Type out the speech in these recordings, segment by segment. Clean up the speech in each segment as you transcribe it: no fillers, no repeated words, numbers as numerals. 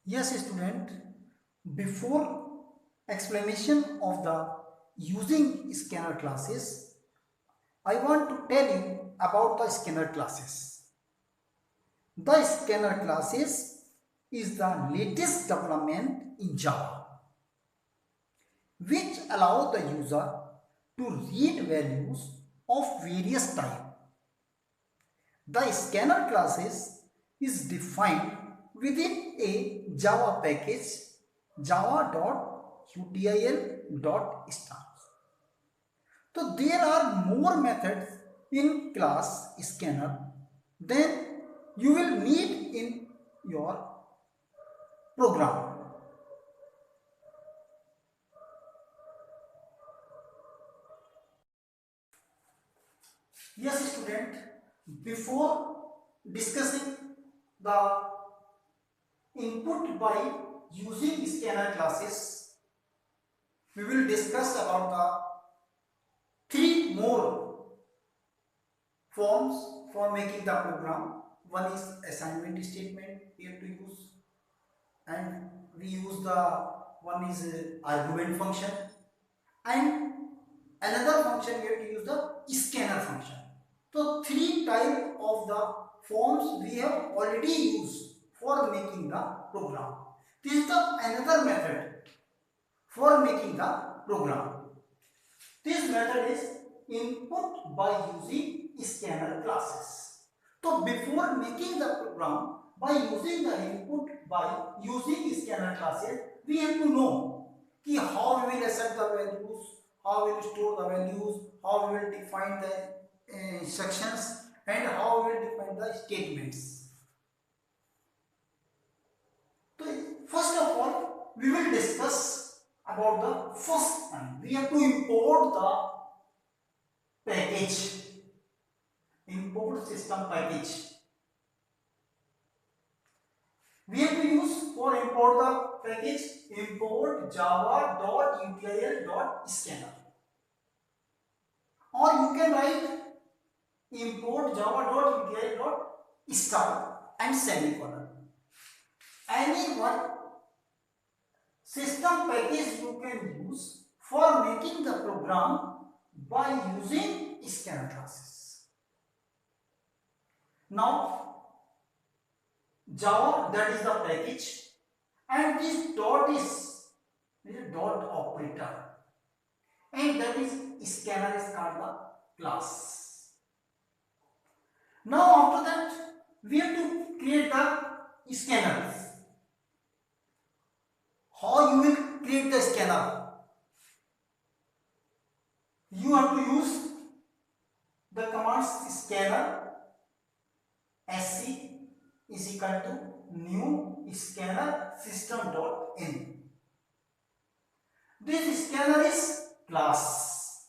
Yes, student, before explanation of the using scanner classes, I want to tell you about the scanner classes. The scanner classes is the latest development in Java, which allow the user to read values of various type. The scanner classes is defined within a Java package java.util.star. So there are more methods in class scanner than you will need in your program. Yes, student, before discussing the input by using scanner classes, we will discuss about the three more forms for making the program. One is assignment statement we have to use, and we use the one is argument function, and another function we have to use the scanner function. So three type of the forms we have already used for making the program. This is the another method for making the program. This method is input by using scanner classes. So before making the program by using the input by using scanner classes, we have to know कि how we will accept the values, how we will store the values, how we will define the instructions, and how we will define the statements. So first of all, we will discuss about the first one. We have to import the package, import system package. We have to use for import the package import java.util.scanner, or you can write import java.util.star and semicolon. Any one system package you can use for making the program by using scanner classes. Now Java, that is the package, and this dot is a dot operator, and that is scanner is called the class. Now after that we have to create the scanners. How you will create the scanner? You have to use the commands scanner sc is equal to new scanner system.in. This scanner is class,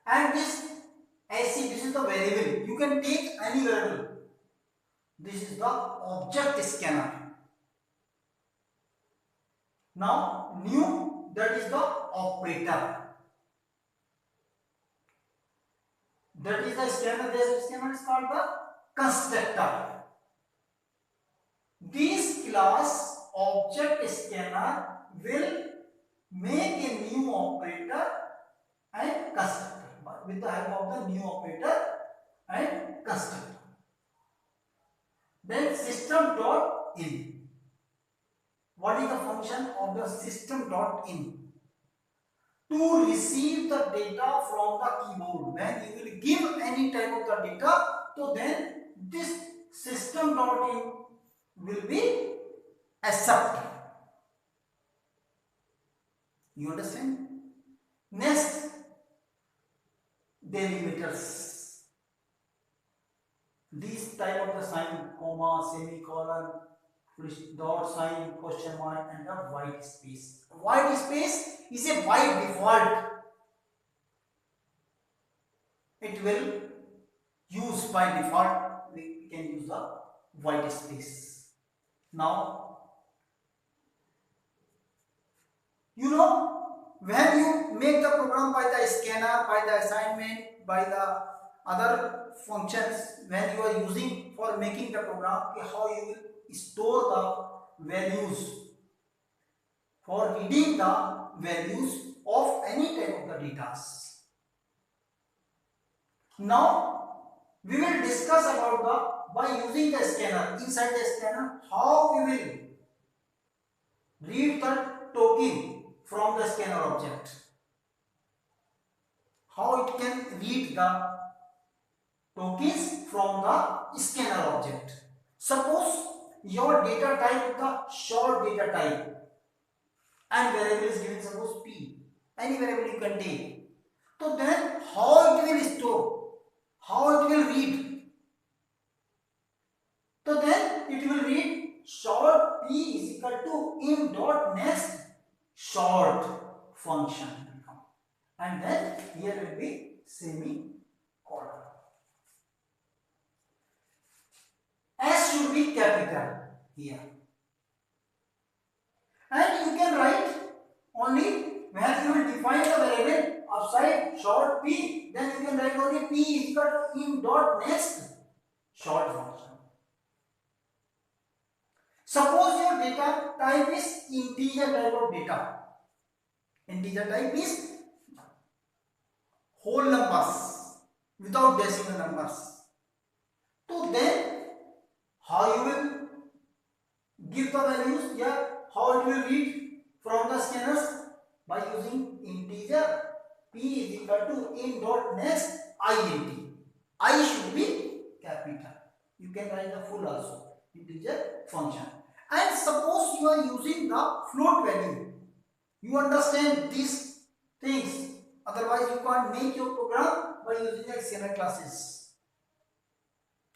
and this this is the variable. You can take any variable. This is the object scanner. Now new, that is the operator. That is the scanner. This scanner is called the constructor. This class object scanner will make a new operator and constructor with the help of the new operator and constructor. Then system.in. What is the function of the system.in? To receive the data from the keyboard. When you will give any type of the data, so then this system.in will be accepted. You understand? Next, delimiters. These type of the sign, comma, semicolon, dot sign, question mark, and the white space. White space is a by default. It will use by default. We can use the white space. Now, you know, when you make the program by the scanner, by the assignment, by the other functions, when you are using for making the program, how you will store values, for reading the values of any type of the data. Now we will discuss about the by using the scanner. Inside the scanner, how we will read the token from the scanner object. How it can read the tokens from the scanner object. Suppose your data type is the short data type and variable is given, suppose p. Any variable you can take. So then how it will store, how it will read. So then it will read short p is equal to in dot next short function, and then here will be semicolon. S should be capital here, and you can write only when you will define the variable outside short p, then you can write only p is equal to in dot next short function. Suppose your data type is integer type of data. Integer type is whole numbers without decimal numbers. So then how you will give the values? Yeah, how it will read from the scanners? By using integer. P is equal to in dot next int. I should be capital. You can write the full also. Integer function. And suppose you are using the float value. You understand these things. Otherwise you can't make your program by using the scanner classes.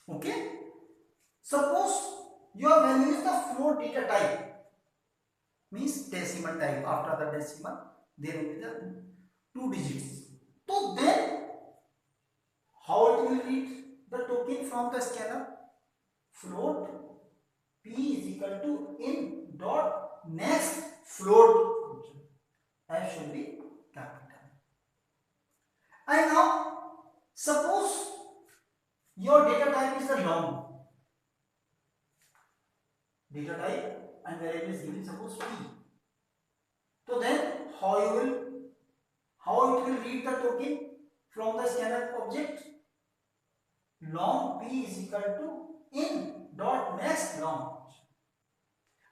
Okay. Suppose your value is the float data type, means decimal type. After the decimal there will be the 2 digits. So then how it will read the token from the scanner? Float p is equal to in dot next float function. F should be capital. And now suppose your data type is the long data type and variable is given, suppose p. So then how it will read the token from the scanner object? Long p is equal to in dot next long.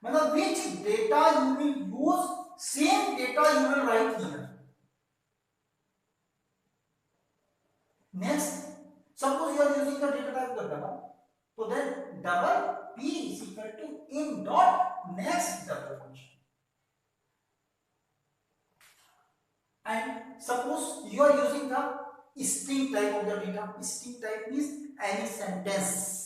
Matlab which data you will use, same data you will write here. Next, suppose you are using the data type of double, so then double p is equal to in dot next double function. And suppose you are using the string type of the data. String type means any sentence.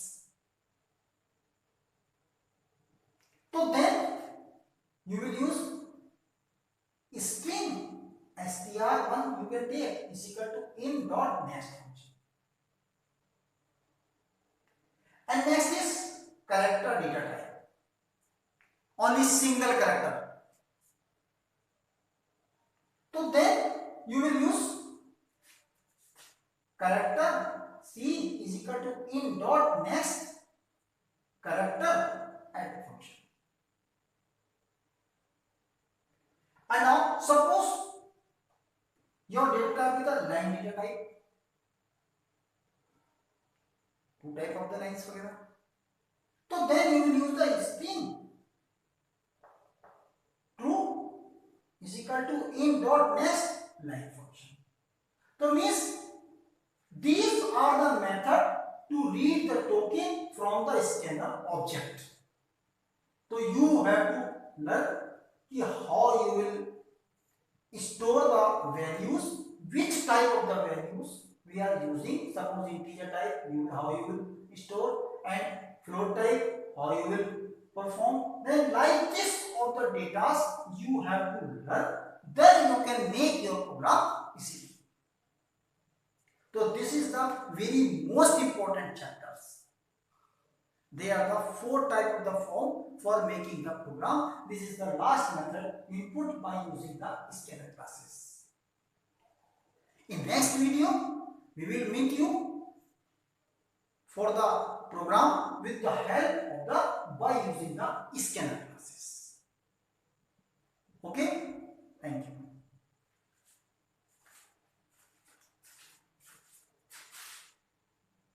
So then you will use string str1 you can take is equal to in dot next function. And next is character data type. Only single character. So then you will use character c is equal to in dot next character add function. And now suppose your data type is the line data type. 2 type of the lines वगैरह. So then you will use the string true is equal to in dot next line function. So means these are the method to read the token from the scanner object. So you have to learn how you will store the values, which type of the values we are using. Suppose integer type, how you will store, and float type, how you will perform. Then like this of the data you have to learn, then you can make your program easily. So this is the very most important chapters. They are the 4 type of the form for making the program. This is the last method, input by using the scanner classes. In next video, we will meet you for the program with the help of the by using